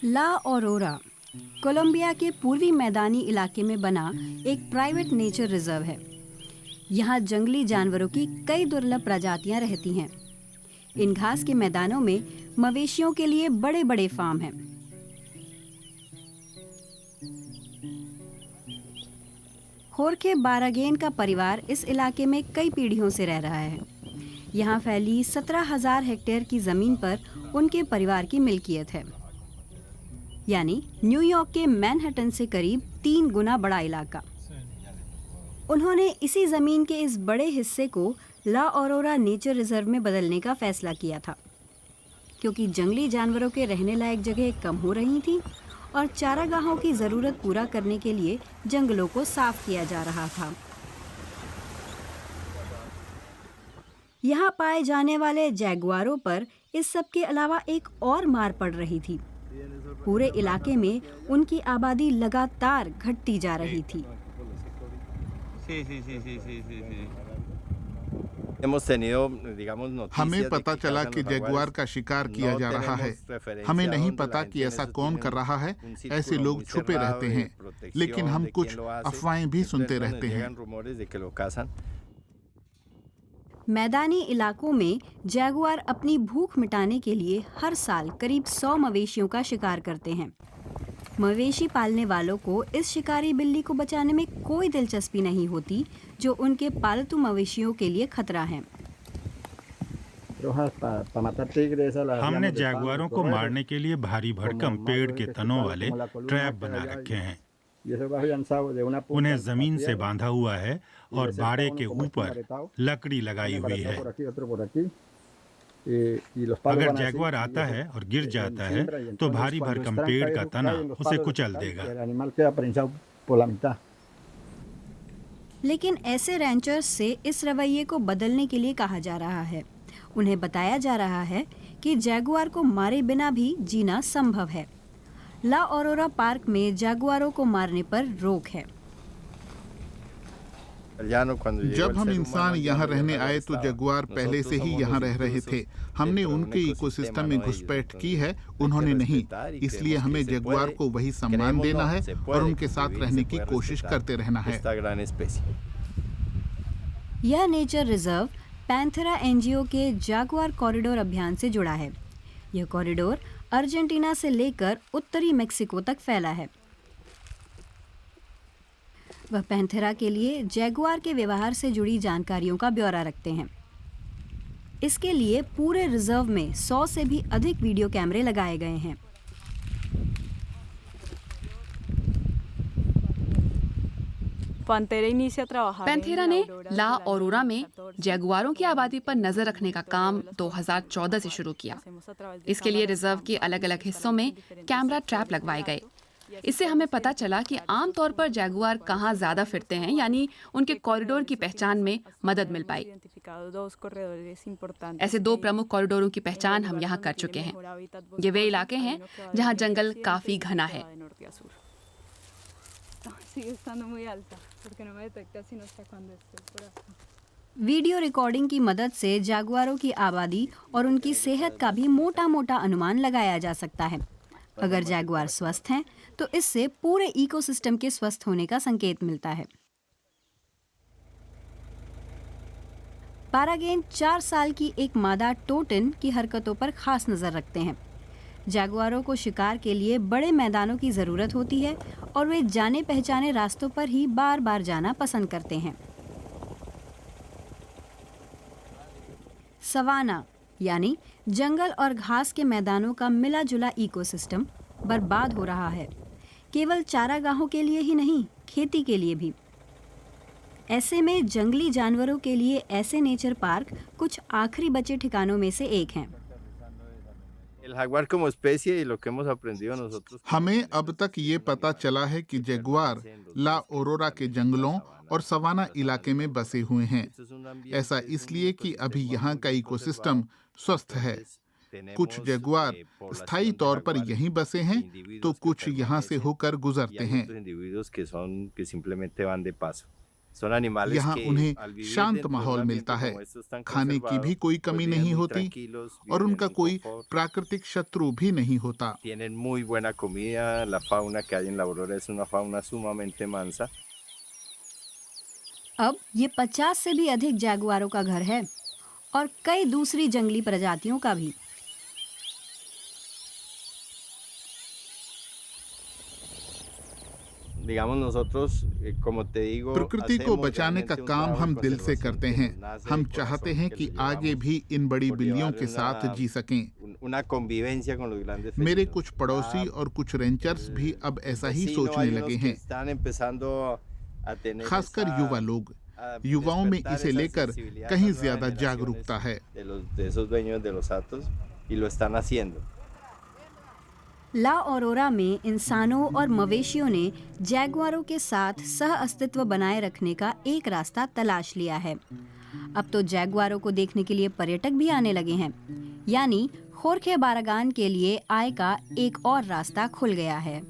ला aurora Colombia के पूर्वी मैदानी इलाके में बना एक प्राइवेट नेचर रिजर्व है। यहाँ जंगली जानवरों की कई दुर्लभ प्रजातियां रहती हैं। इन घास के मैदानों में मवेशियों के लिए बड़े बड़े फार्म हैं। होर्खे बारागेन का परिवार इस इलाके में कई पीढ़ियों से रह रहा है। यहाँ फैली 17,000 हेक्टेयर की जमीन पर उनके परिवार की मिल्कियत है, यानी न्यूयॉर्क के मैनहट्टन से करीब 3 गुना बड़ा इलाका। उन्होंने इसी जमीन के इस बड़े हिस्से को ला ऑरोरा नेचर रिजर्व में बदलने का फैसला किया था, क्योंकि जंगली जानवरों के रहने लायक जगह कम हो रही थी और चारागाहों की जरूरत पूरा करने के लिए जंगलों को साफ किया जा रहा था। यहाँ पाए जाने वाले जैगुआरों पर इस सब के अलावा एक और मार पड़ रही थी। पूरे इलाके में उनकी आबादी लगातार घटती जा रही थी। हमें पता चला कि जैगुआर का शिकार किया जा रहा है। हमें नहीं पता कि ऐसा कौन कर रहा है। ऐसे लोग छुपे रहते हैं, लेकिन हम कुछ अफवाहें भी सुनते रहते हैं। मैदानी इलाकों में जैगुआर अपनी भूख मिटाने के लिए हर साल करीब 100 मवेशियों का शिकार करते हैं। मवेशी पालने वालों को इस शिकारी बिल्ली को बचाने में कोई दिलचस्पी नहीं होती, जो उनके पालतू मवेशियों के लिए खतरा है। हमने जैगुआरों को मारने के लिए भारी भरकम पेड़ के तनों वाले ट्रैप बना रखे हैं। उन्हें जमीन से बांधा हुआ है और बाड़े के ऊपर लकड़ी लगाई हुई है। अगर जैगुआर आता है और गिर जाता है तो भारी भरकम पेड़ का तना उसे कुचल देगा। लेकिन ऐसे रैंचर्स से इस रवैये को बदलने के लिए कहा जा रहा है। उन्हें बताया जा रहा है कि जैगुआर को मारे बिना भी जीना संभव है। ला ऑरोरा पार्क में जैगुआरों को मारने पर रोक है। जब हम इंसान यहाँ रहने आए तो जगुआर पहले से ही यहाँ रह रहे थे। हमने उनके इकोसिस्टम में घुसपैठ की है, उन्होंने नहीं। इसलिए हमें जगुआर को वही सम्मान देना है और उनके साथ रहने की कोशिश करते रहना है। यह नेचर रिजर्व पैंथेरा एनजीओ के जैगुआर कॉरिडोर अभियान से जुड़ा है। यह कॉरिडोर अर्जेंटीना से लेकर उत्तरी मेक्सिको तक फैला है। वह पैंथेरा के लिए जैगुआर के व्यवहार से जुड़ी जानकारियों का ब्यौरा रखते हैं। इसके लिए पूरे रिजर्व में 100 से भी अधिक वीडियो कैमरे लगाए गए हैं। पैंथेरा ने ला ऑरोरा में जैगुआरों की आबादी पर नजर रखने का काम 2014 से शुरू किया। इसके लिए रिजर्व के अलग अलग हिस्सों में कैमरा ट्रैप लगवाए गए। इससे हमें पता चला कि आमतौर पर जैगुआर कहाँ ज्यादा फिरते हैं, यानी उनके कॉरिडोर की पहचान में मदद मिल पाई। ऐसे 2 प्रमुख कॉरिडोरों की पहचान हम यहाँ कर चुके हैं। ये वे इलाके हैं जहाँ जंगल काफी घना है। वीडियो रिकॉर्डिंग की मदद से जैगुआरों की आबादी और उनकी सेहत का भी मोटा-मोटा अनुमान लगाया जा सकता है। अगर जैगुआर स्वस्थ हैं, तो इससे पूरे इकोसिस्टम के स्वस्थ होने का संकेत मिलता है। बारागेन 4 साल की एक मादा टोटिन की हरकतों पर खास नजर रखते हैं। जैगुआरों को शिकार के लिए बड़े मैदानों की जरूरत होती है और वे जाने पहचाने रास्तों पर ही बार बार जाना पसंद करते हैं। सवाना यानी जंगल और घास के मैदानों का मिला जुला इकोसिस्टम बर्बाद हो रहा है, केवल चारागाहों के लिए ही नहीं, खेती के लिए भी। ऐसे में जंगली जानवरों के लिए ऐसे नेचर पार्क कुछ आखिरी बचे ठिकानों में से एक हैं। हमें अब तक ये पता चला है कि जगुआर ला ऑरोरा के जंगलों और सवाना इलाके में बसे हुए हैं। ऐसा इसलिए कि अभी यहाँ का इकोसिस्टम स्वस्थ है। कुछ जगुआर स्थायी तौर पर यहीं बसे हैं, तो कुछ यहाँ से होकर गुजरते हैं। यहाँ उन्हें शांत माहौल मिलता है, खाने की भी कोई कमी नहीं होती और उनका कोई प्राकृतिक शत्रु भी नहीं होता। अब ये 50 से भी अधिक जैगुआरों का घर है और कई दूसरी जंगली प्रजातियों का भी। प्रकृति को बचाने का काम हम दिल से करते हैं। हम चाहते हैं कि आगे भी इन बड़ी बिल्लियों के साथ जी सकें। मेरे कुछ पड़ोसी और कुछ रेंचर्स भी अब ऐसा ही सोचने लगे हैं, खासकर युवा लोग। युवाओं में इसे लेकर कहीं ज्यादा जागरूकता है। ला ऑरोरा में इंसानों और मवेशियों ने जैगुआरों के साथ सह अस्तित्व बनाए रखने का एक रास्ता तलाश लिया है। अब तो जैगुआरों को देखने के लिए पर्यटक भी आने लगे हैं, यानी होर्खे बारागान के लिए आय का एक और रास्ता खुल गया है।